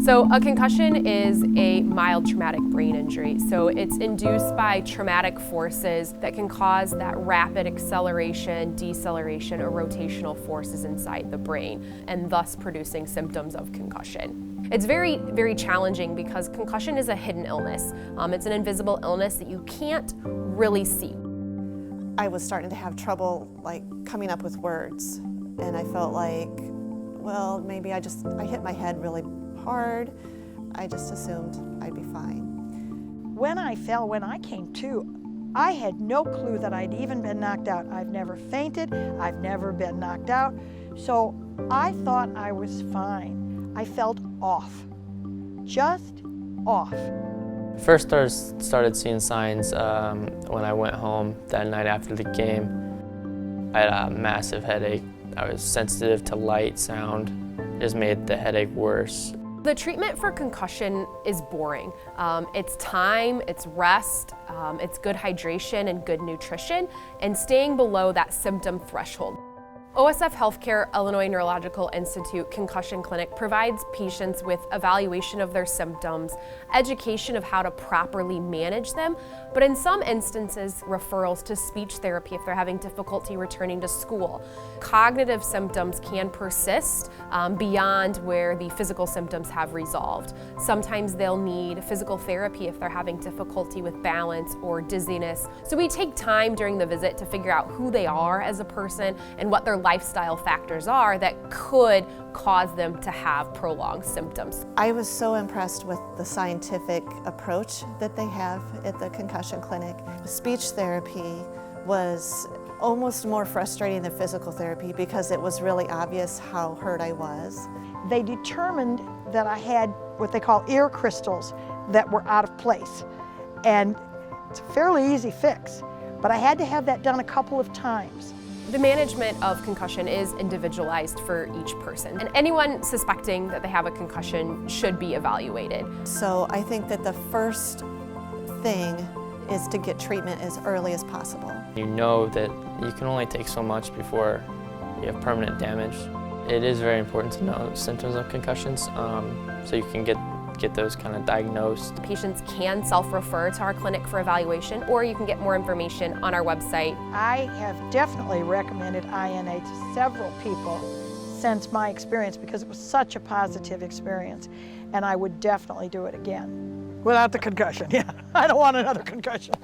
So a concussion is a mild traumatic brain injury. So it's induced by traumatic forces that can cause that rapid acceleration, deceleration, or rotational forces inside the brain, and thus producing symptoms of concussion. It's very, very challenging because concussion is a hidden illness. It's an invisible illness that you can't really see. I was starting to have trouble coming up with words, and I felt like, well, maybe I hit my head really hard. I just assumed I'd be fine. When I fell, when I came to, I had no clue that I'd even been knocked out. I've never fainted, I've never been knocked out, so I thought I was fine. I felt off, just off. First started seeing signs when I went home that night after the game. I had a massive headache. I was sensitive to light, sound. It just made the headache worse. The treatment for concussion is boring. It's time, it's rest, it's good hydration and good nutrition, and staying below that symptom threshold. OSF Healthcare Illinois Neurological Institute Concussion Clinic provides patients with evaluation of their symptoms, education of how to properly manage them, but in some instances, referrals to speech therapy if they're having difficulty returning to school. Cognitive symptoms can persist beyond where the physical symptoms have resolved. Sometimes they'll need physical therapy if they're having difficulty with balance or dizziness. So we take time during the visit to figure out who they are as a person and what their lifestyle factors are that could cause them to have prolonged symptoms. I was so impressed with the scientific approach that they have at the concussion clinic. Speech therapy was almost more frustrating than physical therapy because it was really obvious how hurt I was. They determined that I had what they call ear crystals that were out of place. And it's a fairly easy fix, but I had to have that done a couple of times. The management of concussion is individualized for each person, and anyone suspecting that they have a concussion should be evaluated. So I think that the first thing is to get treatment as early as possible. You know that you can only take so much before you have permanent damage. It is very important to know symptoms of concussions so you can get those kind of diagnosed. Patients can self-refer to our clinic for evaluation, or you can get more information on our website. I have definitely recommended INA to several people since my experience because it was such a positive experience, and I would definitely do it again. Without the concussion, yeah. I don't want another concussion.